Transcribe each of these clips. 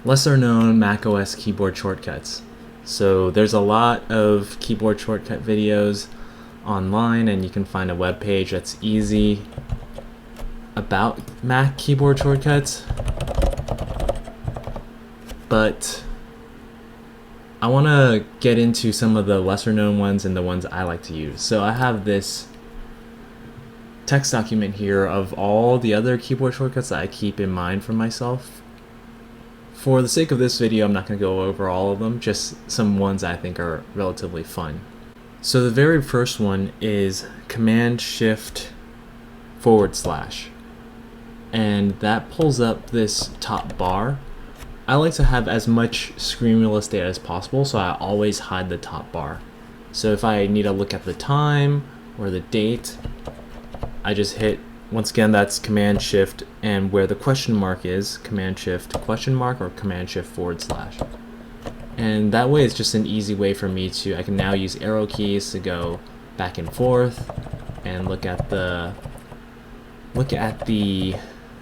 lesser known macOS keyboard shortcuts. So there's a lot of keyboard shortcut videos online, and you can find a web page that's easy about Mac keyboard shortcuts. But I want to get into some of the lesser known ones and the ones I like to use. So I have this text document here of all the other keyboard shortcuts that I keep in mind for myself. For the sake of this video, I'm not going to go over all of them, just some ones I think are relatively fun. So the very first one is Command-Shift/, and that pulls up this top bar. I like to have as much screen real estate as possible, so I always hide the top bar. So if I need to look at the time or the date, I just hit, once again, that's Command-Shift, and where the question mark is, Command-Shift question mark or Command-Shift/. And that way it's just an easy way for me to, I can now use arrow keys to go back and forth and look at the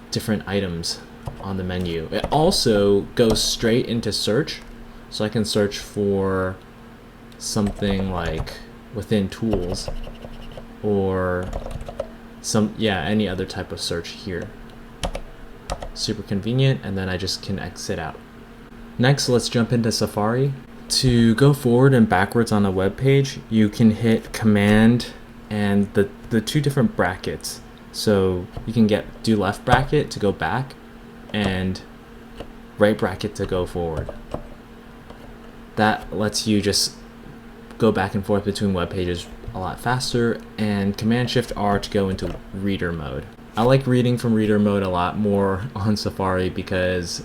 different items on the menu. It also goes straight into search, so I can search for something like within tools or any other type of search here. Super convenient, and then I just can exit out. Next, let's jump into Safari. To go forward and backwards on a web page, you can hit Command and the two different brackets. So you can do left bracket to go back and right bracket to go forward. That lets you just go back and forth between web pages a lot faster, and Command-Shift/R to go into reader mode. I like reading from reader mode a lot more on Safari because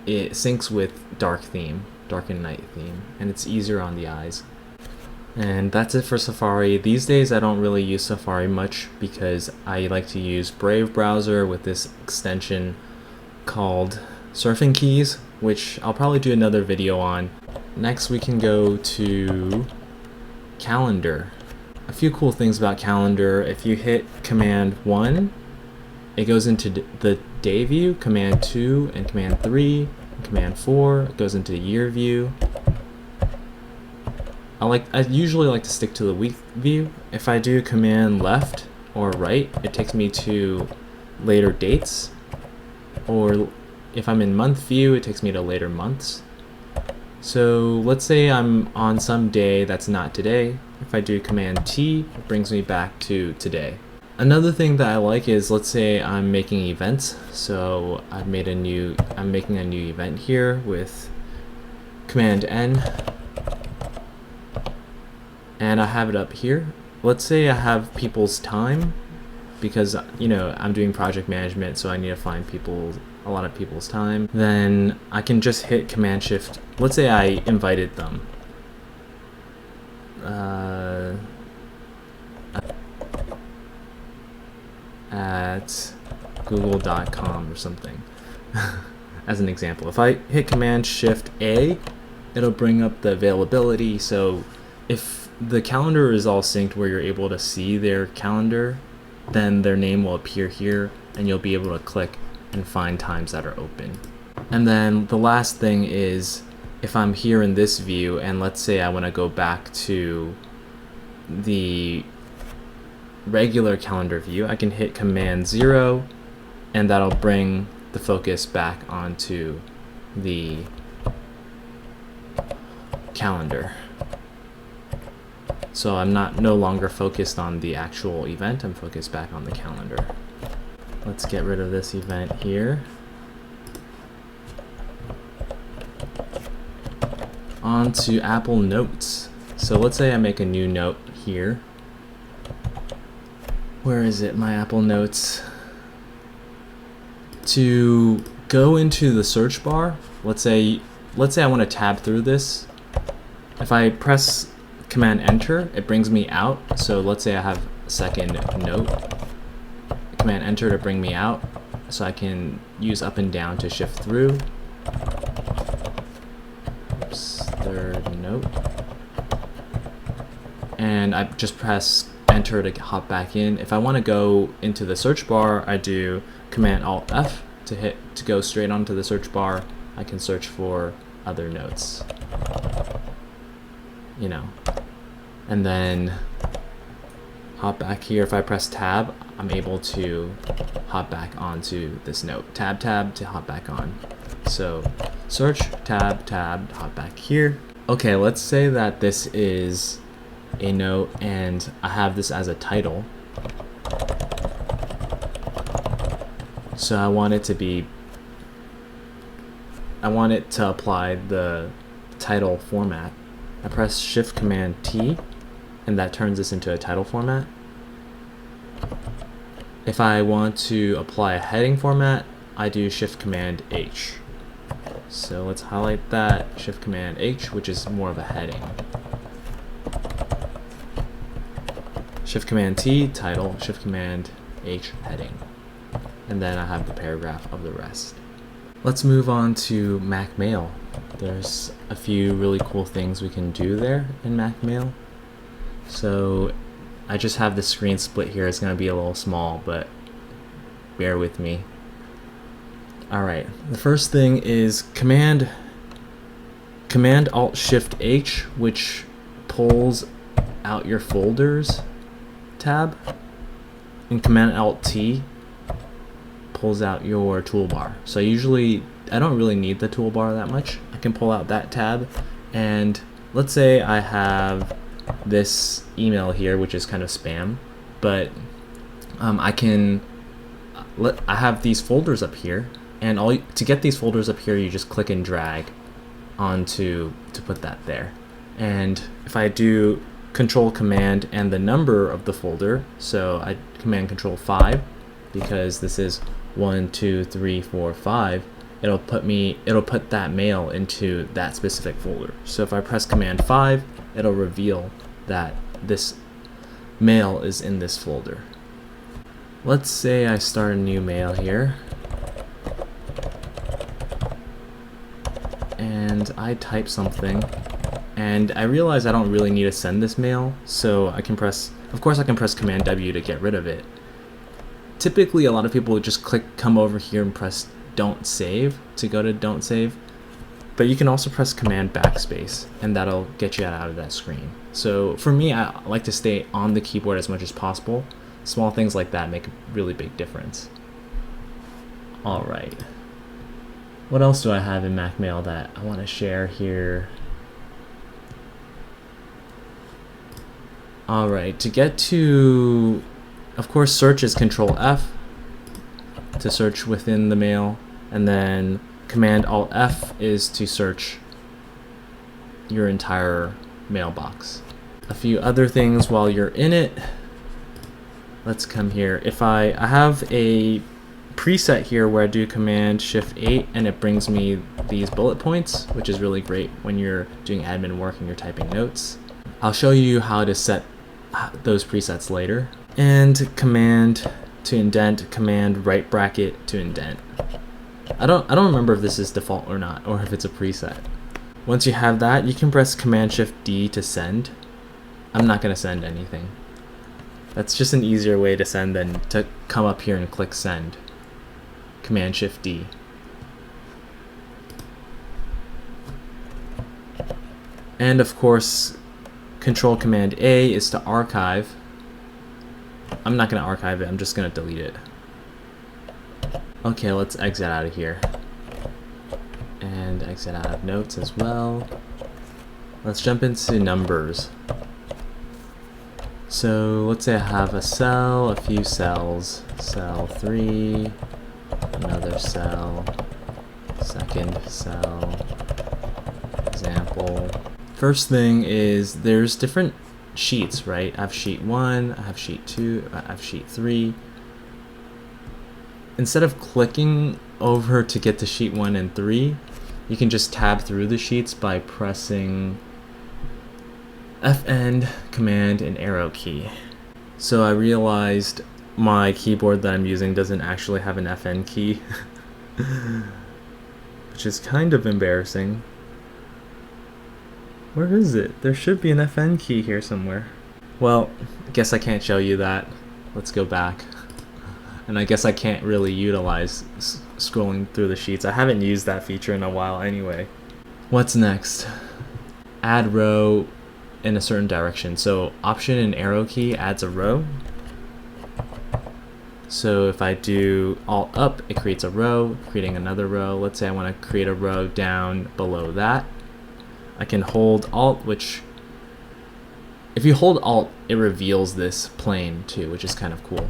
it syncs with dark and night theme, and it's easier on the eyes. And that's it for Safari. These days I don't really use Safari much because I like to use Brave browser with this extension called Surfing Keys, which I'll probably do another video on. Next we can go to Calendar. A few cool things about Calendar: if you hit Command-1, it goes into the day view, Command-2 and Command-3, and Command-4 it goes into the year view. I usually like to stick to the week view. If I do Command-Left or right, it takes me to later dates, or if I'm in month view, it takes me to later months. So let's say I'm on some day that's not today. If I do Command-T, it brings me back to today. Another thing that I like is, let's say I'm making events. So I'm making a new event here with Command-N, and I have it up here. Let's say I have people's time, because I'm doing project management, so I need to find a lot of people's time. Then I can just hit Command-Shift. Let's say I invited them. At google.com or something as an example. If I hit Command-Shift-A, it'll bring up the availability. So if the calendar is all synced where you're able to see their calendar, then their name will appear here and you'll be able to click and find times that are open. And then the last thing is, if I'm here in this view and let's say I want to go back to the regular calendar view, I can hit Command-0 and that'll bring the focus back onto the calendar. So I'm no longer focused on the actual event, I'm focused back on the calendar. Let's get rid of this event here. On to Apple Notes. So let's say I make a new note here. Where is it, my Apple Notes? To go into the search bar, let's say I want to tab through this. If I press Command-Enter, it brings me out. So let's say I have a second note. Command-Enter to bring me out, so I can use up and down to shift through. Oops, third note. And I just press Enter to hop back in. If I want to go into the search bar, I do Command-Alt-F to go straight onto the search bar, I can search for other notes, you know, and then hop back here. If I press tab, I'm able to hop back onto this note. Tab, tab to hop back on. So search, tab, tab, hop back here. Okay, let's say that this is a note and I have this as a title. So I want it to apply the title format. I press Shift Command T and that turns this into a title format. If I want to apply a heading format, I do Shift Command H. So let's highlight that, Shift Command H, which is more of a heading. Shift Command T, title, Shift Command H, heading. And then I have the paragraph of the rest. Let's move on to Mac Mail. There's a few really cool things we can do there in Mac Mail. So I just have the screen split here. It's going to be a little small, but bear with me. Alright, the first thing is Command Alt Shift H, which pulls out your folders tab, and Command Alt T pulls out your toolbar. So I don't really need the toolbar that much. I can pull out that tab, and let's say I have this email here, which is kind of spam, but I have these folders up here, and to get these folders up here, you just click and drag onto to put that there. And if I do Control Command and the number of the folder, so I Command Control 5 because this is 1, 2, 3, 4, 5. It'll put that mail into that specific folder. So if I press Command 5, it'll reveal that this mail is in this folder. Let's say I start a new mail here, and I type something, and I realize I don't really need to send this mail, so I can press Command W to get rid of it. Typically, a lot of people would just come over here and press Don't Save to go to Don't Save, but you can also press Command Backspace, and that'll get you out of that screen. So for me, I like to stay on the keyboard as much as possible. Small things like that make a really big difference. Alright. What else do I have in Mac Mail that I want to share here? Alright, to get to, of course, search is Control F to search within the mail, and then Command Alt F is to search your entire mailbox. A few other things while you're in it. Let's come here. If I have a preset here where I do Command Shift 8 and it brings me these bullet points, which is really great when you're doing admin work and you're typing notes. I'll show you how to set those presets later. And Command to indent, Command right bracket to indent. I don't remember if this is default or not, or if it's a preset. Once you have that, you can press Command Shift D to send. I'm not gonna send anything. That's just an easier way to send than to come up here and click send. Command Shift D. And of course, Control Command A is to archive. I'm not going to archive it, I'm just going to delete it. Okay, let's exit out of here. And exit out of notes as well. Let's jump into numbers. So let's say I have a cell, a few cells. Cell 3, another cell, second cell, example. First thing is there's different sheets, right? I have sheet 1, I have sheet 2, I have sheet 3. Instead of clicking over to get to sheet 1 and 3, you can just tab through the sheets by pressing Fn, Command, and arrow key. So I realized my keyboard that I'm using doesn't actually have an Fn key, which is kind of embarrassing. Where is it? There should be an Fn key here somewhere. Well, I guess I can't show you that. Let's go back. And I guess I can't really utilize scrolling through the sheets. I haven't used that feature in a while anyway. What's next? Add row in a certain direction. So Option and arrow key adds a row. So if I do Alt up, it creates a row, creating another row. Let's say I want to create a row down below that. I can hold Alt, which if you hold Alt, it reveals this plane too, which is kind of cool.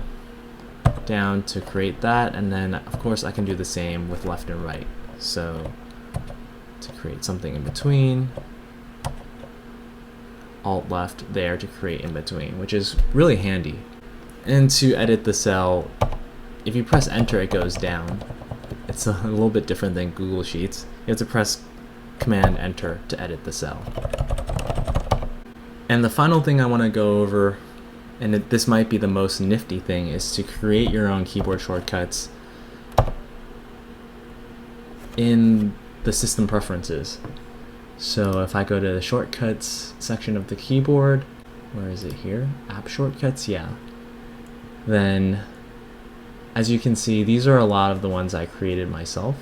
Down to create that, and then of course I can do the same with left and right. So to create something in between, Alt left there to create in between, which is really handy. And to edit the cell, if you press enter, it goes down. It's a little bit different than Google Sheets. You have to press Command Enter to edit the cell. And the final thing I want to go over, and this might be the most nifty thing, is to create your own keyboard shortcuts in the system preferences. So if I go to the shortcuts section of the keyboard, where is it here? App shortcuts, yeah. Then, as you can see, these are a lot of the ones I created myself.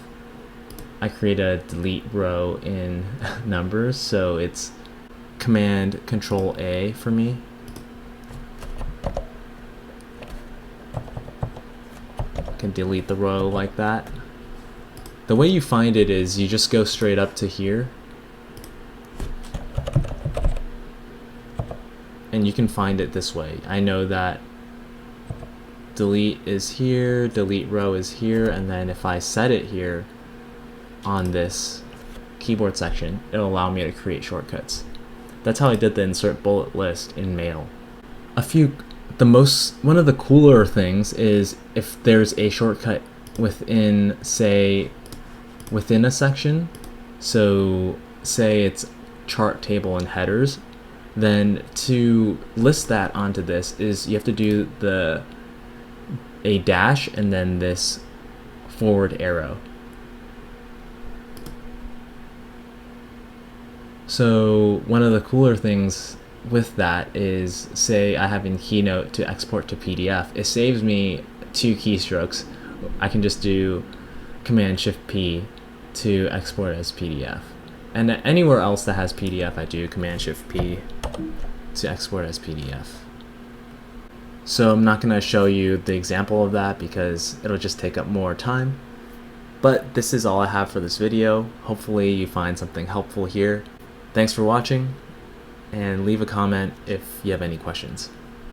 I created a delete row in numbers, so it's Command Control A for me. I can delete the row like that. The way you find it is you just go straight up to here, and you can find it this way. I know that delete is here, delete row is here, and then if I set it here on this keyboard section, it'll allow me to create shortcuts. That's how I did the insert bullet list in Mail. One of the cooler things is if there's a shortcut within, say, within a section, so say it's chart, table, and headers, then to list that onto this is you have to do a dash and then this forward arrow. So one of the cooler things with that is, say I have in Keynote to export to PDF, it saves me 2 keystrokes. I can just do Command-Shift-P to export as PDF. And anywhere else that has PDF, I do Command-Shift-P to export as PDF. So I'm not going to show you the example of that because it'll just take up more time. But this is all I have for this video. Hopefully you find something helpful here. Thanks for watching, and leave a comment if you have any questions.